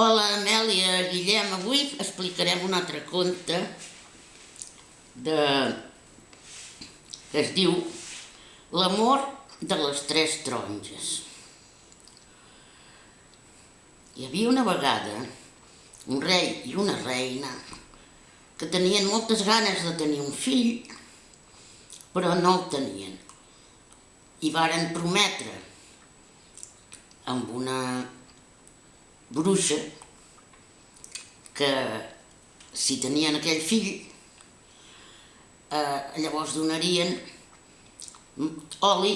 Hola, Amèlia, Guillem. Avui explicarem un altre conte que es diu L'amor de les tres taronges. Hi havia una vegada un rei i una reina que tenien moltes ganes de tenir un fill, però no el tenien. I varen prometre amb una bruixa que si tenien aquell fill llavors donarien oli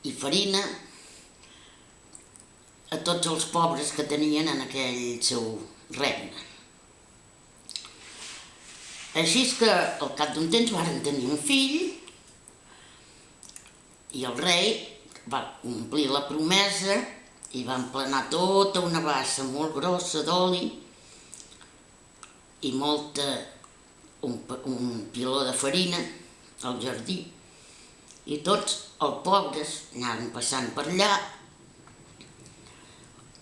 i farina a tots els pobres que tenien en aquell seu regne. Així que al cap d'un temps varen tenir un fill i el rei va complir la promesa i va emplenar tota una bassa molt grossa d'oli i un piló de farina al jardí, i tots els pobres anaven passant per allà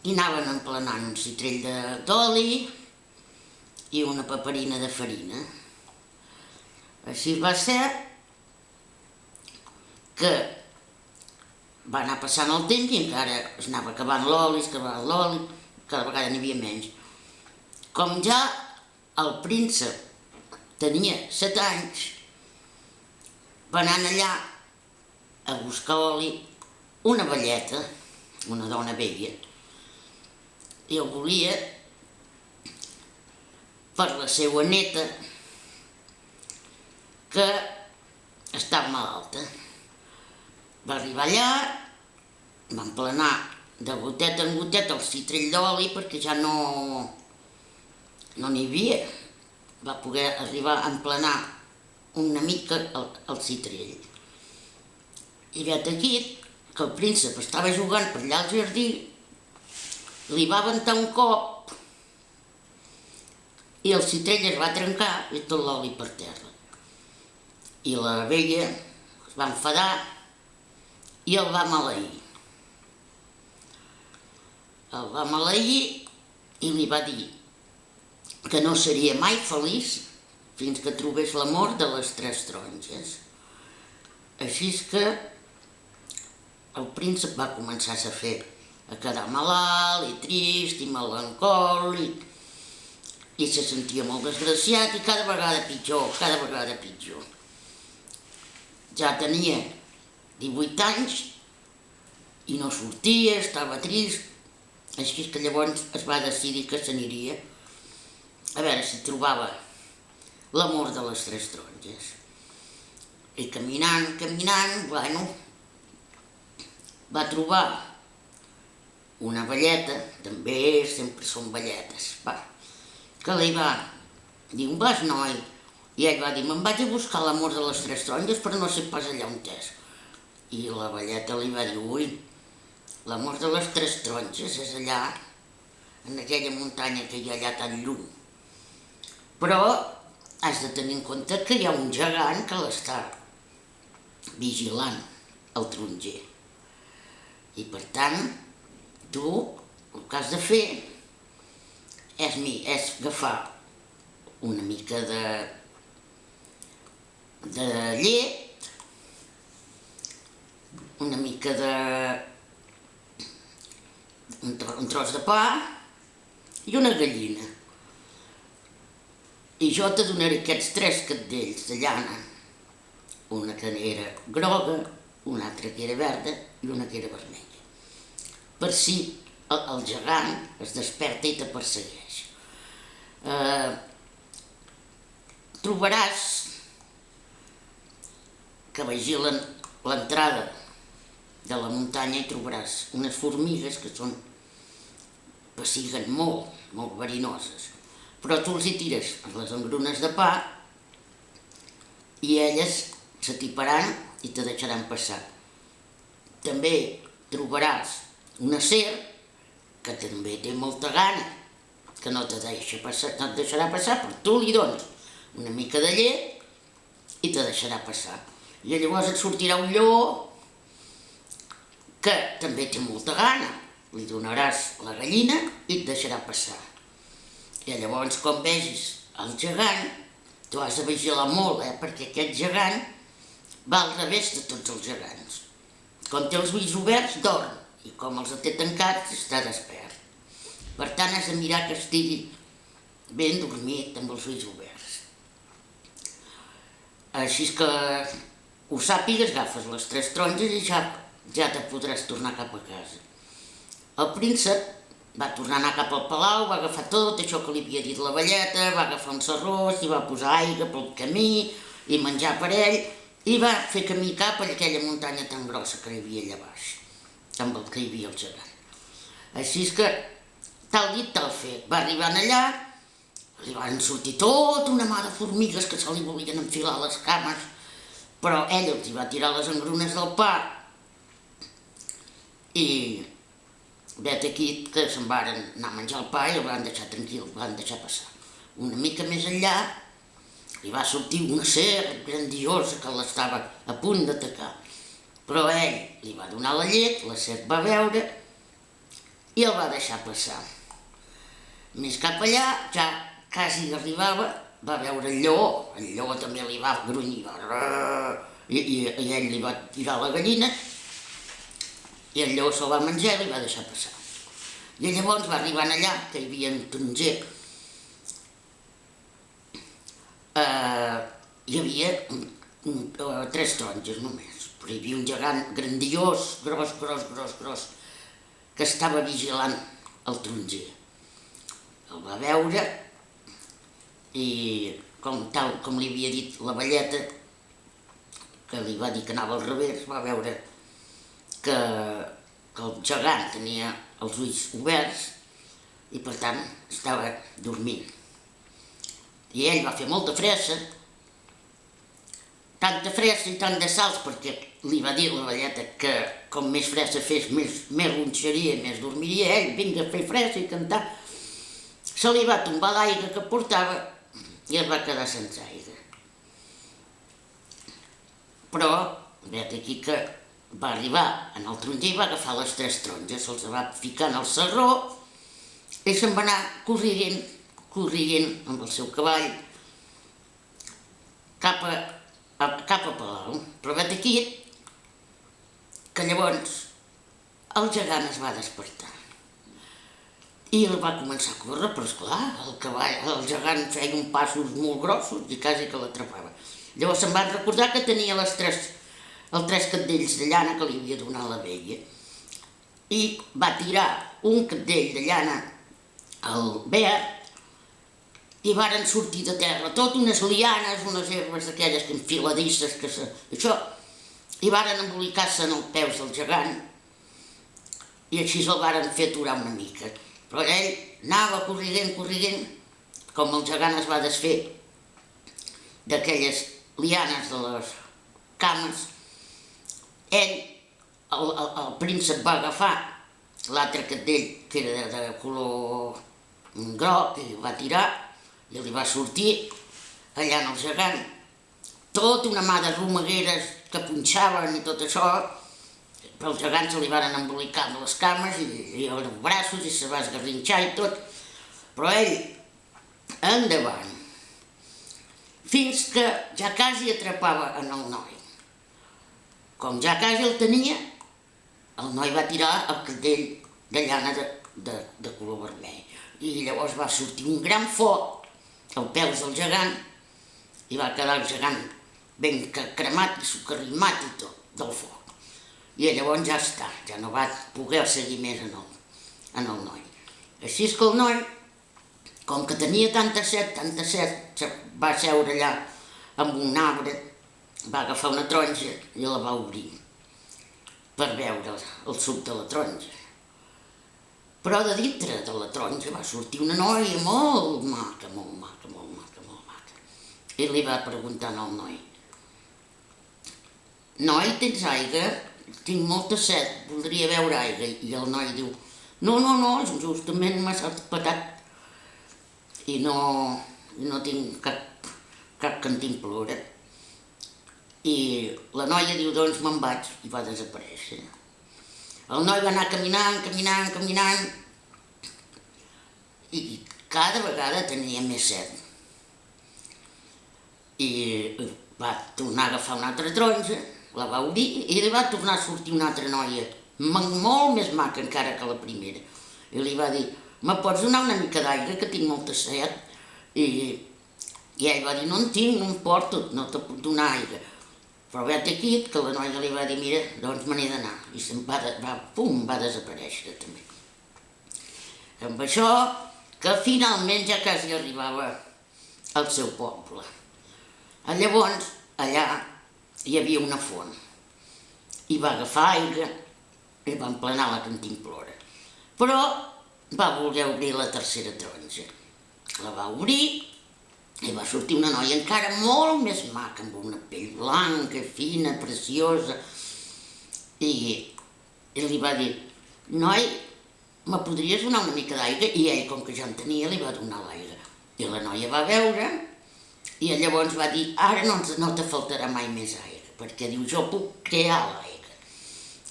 i anaven emplenant un citrell d'oli i una paperina de farina. Així va ser que va anar passant el temps i encara es anava acabant l'oli, cada vegada n'hi havia menys. Com ja el príncep tenia 7 anys, va anar allà a buscar oli una velleta, una dona vella, i el volia per la seva neta que estava malalta. Va arribar allà, va emplenar de goteta en goteta el citrell d'oli perquè ja no n'hi havia. Va poder arribar a emplenar una mica el citrell. I vet aquí que el príncep estava jugant per allà al jardí, li va ventar un cop i el citrell es va trencar i tot l'oli per terra. I la vella es va enfadar i el va maleir. El va maleir i li va dir que no seria mai feliç fins que trobés l'amor de les tres taronges. Així que el príncep va començar a quedar malalt i trist i melancòlic i se sentia molt desgraciat i cada vegada pitjor. Ja tenia 18 anys i no sortia, estava trist, així que llavors es va decidir que s'aniria a veure si trobava l'amor de les tres taronges. I caminant, va trobar una velleta, també sempre són velletes, que li va dir: on vas, noi? I ell va dir: me'n vaig a buscar l'amor de les tres taronges, però no sé pas allà on és. I la velleta li va dir: ui, l'amor de les tres taronges és allà, en aquella muntanya que hi ha allà tan lluny. Però has de tenir en compte que hi ha un gegant que l'està vigilant, el taronger. I per tant, tu el que has de fer és agafar una mica de llet, una mica un tros de pa i una gallina. I jo te donaré aquests 3 cabdells de llana, una que era groga, una altra que era verda i una que era vermella, per si el gegant es desperta i te persegueix. Trobaràs que vigilen l'entrada de la muntanya i trobaràs unes formigues que pessiguen molt verinoses, però tu els hi tires les engrunes de pa i elles s'atiparan i te deixaran passar. També trobaràs una serp que també té molta gana, que no et deixarà passar, però tu li dones una mica de llet i te deixarà passar. I llavors et sortirà un lleó que també té molta gana li donaràs la gallina i et deixarà passar. I llavors, quan vegis el gegant, tu has de vigilar molt, perquè aquest gegant va al revés de tots els gegants. Quan té els ulls oberts, dorm, i com els té tancats, està despert. Per tant, has de mirar que estigui ben dormit, amb els ulls oberts. Així que ho sàpigues, agafes les 3 taronges i ja te podràs tornar cap a casa. El príncep va tornar a anar cap al palau, va agafar tot això que li havia dit la velleta, va agafar un sarró, s'hi va posar aigua pel camí i menjar per ell, i va fer camí cap a aquella muntanya tan grossa que hi havia allà baix, amb el que hi havia el gegant. Així que, tal dit, tal fet, va arribar allà, li van sortir tota una mà de formigues que se li volien enfilar a les cames, però ell els hi va tirar les engrunes del pa i vet aquí que se'n varen anar a menjar el pa i el van deixar tranquil, el van deixar passar. Una mica més enllà li va sortir una serp grandiosa que l'estava a punt d'atacar, però ell li va donar la llet, la serp va veure i el va deixar passar. Més cap allà, ja quasi arribava, va veure el lleó també li va grunyir, i ell li va tirar la gallina, i el lleó se'l va menjar i li va deixar passar. I llavors va arribar allà, que hi havia un taronger, hi havia 3 taronges només, però hi havia un gegant grandiós, gros, que estava vigilant el taronger. El va veure i, tal com li havia dit la velleta, que li va dir que anava al revés, va veure que el gegant tenia els ulls oberts i per tant estava dormint. I ell va fer molta fressa, tanta fressa i tant de salts, perquè li va dir la velleta que com més fressa fes, més ronxaria, més dormiria ell, vinga a fer fressa i cantar. Se li va tombar l'aigua que portava i es va quedar sense aigua. Però, vet aquí que va arribar en el taronger i va agafar les 3 taronges, se'ls va ficar en el sarró i se'n va anar corrient amb el seu cavall cap a palau. Però vet aquí que llavors el gegant es va despertar i el va començar a córrer, però esclar, el gegant feia uns passos molt grossos i quasi que l'atrapava. Llavors se'n van recordar que tenia els 3 cadells de llana que li havia donat la vella i va tirar un cadell de llana al verd i varen sortir de terra tot unes lianes, unes herbes d'aquelles enfiladisses, i varen embolicar-se en els peus del gegant i així se'l varen fer aturar una mica. Però ell anava corrient, com el gegant es va desfer d'aquelles lianes de les cames, el príncep va agafar l'altre cadell, que era de color groc, i el va tirar i li va sortir allà en el gegant tota una mà de romegueres que punxaven i tot això, però el gegant se li van embolicar amb les cames i els braços i se va esgarrinxar i tot, però ell endavant, fins que ja quasi atrapava en el noi. Com ja quasi el tenia, el noi va tirar el cadell de llana de color vermell i llavors va sortir un gran foc als peus del gegant i va quedar el gegant ben cremat i socarrimat i tot del foc. I llavors ja està, ja no va poder seguir més en el noi. Així és que el noi, com que tenia tanta set, va seure allà amb un arbre, va agafar una taronja i la va obrir per veure el suc de la taronja. Però de dintre de la taronja va sortir una noia molt maca, i li va preguntar al noi: «Noi, tens aigua? Tinc molta set, voldria beure aigua». I el noi diu: No, justament m'ha saltat i no tinc cap cantimplora. I la noia diu: Doncs me'n vaig, i va desaparèixer. El noi va anar caminant, caminant, caminant, i cada vegada tenia més set. I va tornar a agafar una altra taronja, la va obrir i li va tornar a sortir una altra noia, molt més maca encara que la primera. I li va dir, me pots donar una mica d'aigua, que tinc molta set? I ell va dir, no en tinc, no em porto, no te puc donar aigua. Però vet aquí que la noia li va dir, mira, doncs me n'he d'anar. I se'n va desaparèixer també. Amb això, que finalment ja quasi arribava al seu poble. Llavors, allà hi havia una font. I va agafar aigua i va emplenar la cantimplora. Però va voler obrir la tercera taronja. La va obrir i va sortir una noia encara molt més maca, amb una pell blanca, fina, preciosa. I li va dir, noi, me podries donar una mica d'aigua? I ell, com que ja en tenia, li va donar l'aigua. I la noia va veure i llavors va dir, ara no te faltarà mai més aigua, perquè diu, jo puc crear l'aigua.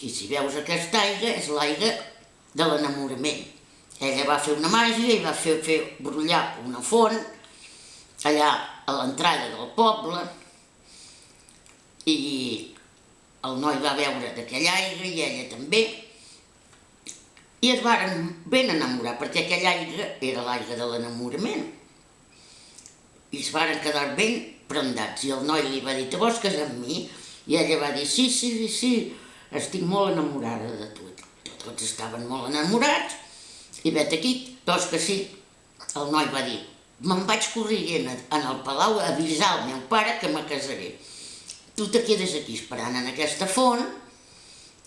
I si veus aquesta aigua, és l'aigua de l'enamorament. Ella va fer una màgia i va fer brollar una font allà a l'entrada del poble i el noi va veure d'aquella aigua i ella també i es varen ben enamorar perquè aquella aigua era l'aigua de l'enamorament i es varen quedar ben prendats i el noi li va dir, te vols casar amb mi? I ella va dir, sí, estic molt enamorada de tu. Tots estaven molt enamorats i vet aquí, doncs que sí, el noi va dir, me'n vaig corrent en el palau a avisar al meu pare que me casaré. Tu te quedes aquí esperant en aquesta font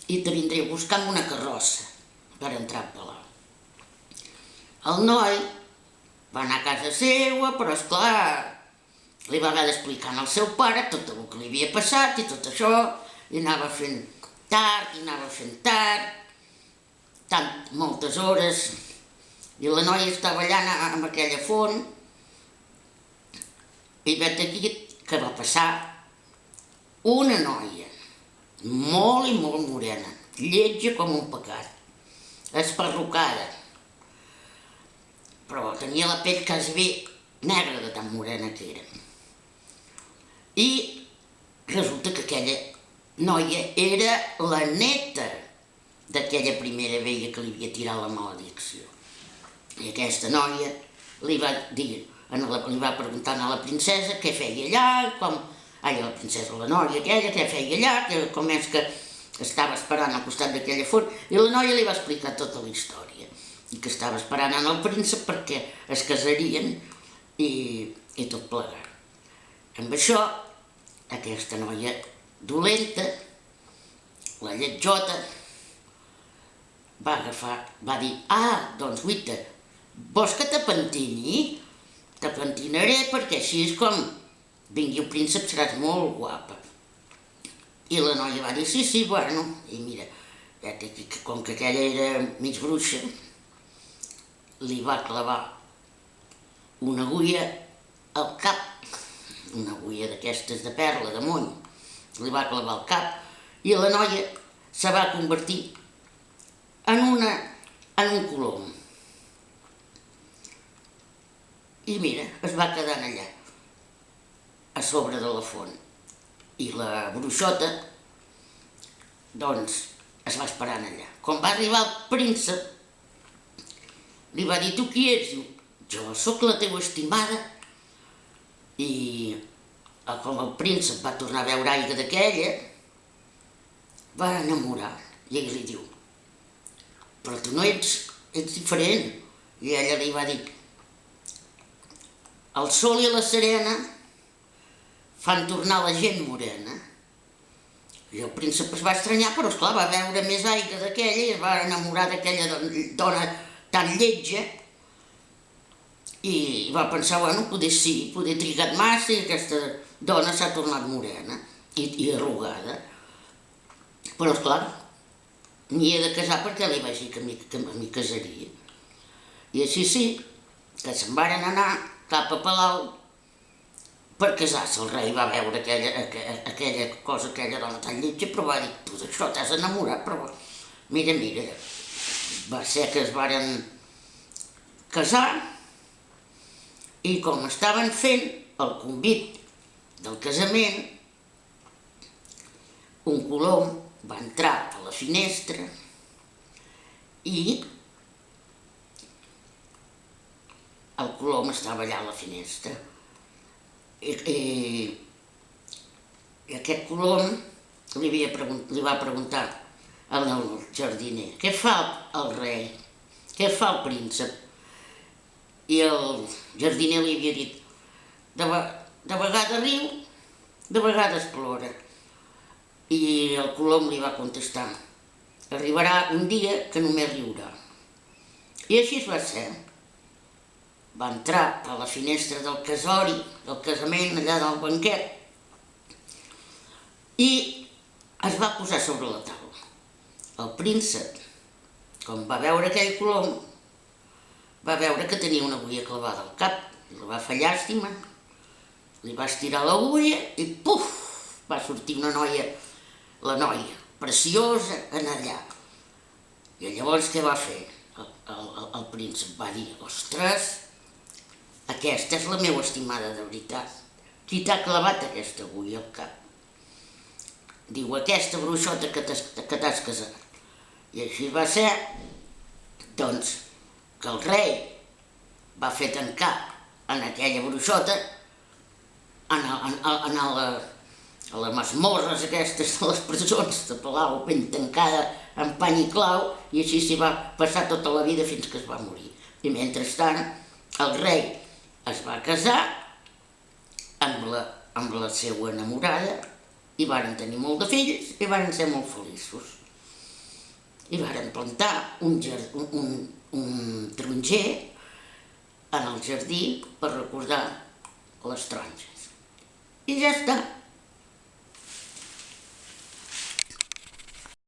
i te vindré a buscar amb una carrossa per entrar al palau. El noi va anar a casa seva, però esclar, li va haver d'explicar al seu pare tot el que li havia passat i tot això, i anava fent tard, moltes hores, i la noia estava allà amb aquella font, i vet aquí que va passar una noia, molt i molt morena, lletja com un pecat, esparrucada, però tenia la pell quasi bé negra de tan morena que era. I resulta que aquella noia era la neta d'aquella primera vella que li havia tirat la maledicció. I aquesta noia li va preguntar a la princesa què feia allà, la princesa, la noia aquella, què feia allà, com és que estava esperant al costat d'aquella font, i la noia li va explicar tota la història, i que estava esperant el príncep perquè es casarien i tot plegat. Amb això, aquesta noia dolenta, la lletjota, va dir, doncs guita, vols que te pentini? Te pentinaré perquè així és com vingui el príncep seràs molt guapa. I la noia va dir, sí, bueno, i mira, com que aquella era mig bruixa, li va clavar una agulla al cap, una agulla d'aquestes de perla, de mony, li va clavar al cap i la noia se va convertir en un colom. I mira, es va quedar allà, a sobre de la font. I la bruixota, doncs, es va esperant allà. Quan va arribar el príncep, li va dir, tu qui ets? Diu, jo sóc la teva estimada. I com el príncep va tornar a veure aigua d'aquella, va enamorar. I ell li diu, però tu no ets diferent. I ella li va dir, el sol i la serena fan tornar la gent morena. I el príncep es va estranyar, però esclar, va veure més aigua d'aquella i es va enamorar d'aquella dona tan lletja i va pensar, bueno, poder sí, poder trigat massa i aquesta dona s'ha tornat morena i arrugada. Però esclar, m'hi he de casar perquè li vaig dir que m'hi casaria. I així sí, que se'n varen anar cap a Palau per casar-se. El rei va veure aquella cosa, aquella dona tan lletja, però va dir, tu d'això t'has enamorat, però Mira, va ser que es varen casar i com estaven fent el convit del casament, un colom va entrar a la finestra i el colom estava allà a la finestra. I aquest colom li va preguntar al jardiner: què fa el rei? Què fa el príncep? I el jardiner li havia dit: de vegades riu, de vegades plora. I el colom li va contestar: arribarà un dia que només riurà. I així va ser. Va entrar per la finestra del casori, del casament, allà del banquet, i es va posar sobre la taula. El príncep, com va veure aquell colom, va veure que tenia una agulla clavada al cap, li va fer llàstima, li va estirar l'agulla i puf, va sortir una noia, la noia, preciosa, en allà. I llavors què va fer? El príncep va dir: ostres, aquesta és la meva estimada de veritat. Qui t'ha clavat aquesta agulla al cap? Diu: aquesta bruixota que t'has casat. I així va ser, doncs, que el rei va fer tancar en aquella bruixota, a les masmorres aquestes de les presons de Palau, ben tancada amb pany i clau, i així s'hi va passar tota la vida fins que es va morir. I mentrestant, el rei es va casar amb la seva enamorada i varen tenir molt de fills i varen ser molt feliços. I varen plantar un taronger en el jardí per recordar les taronges. I ja està.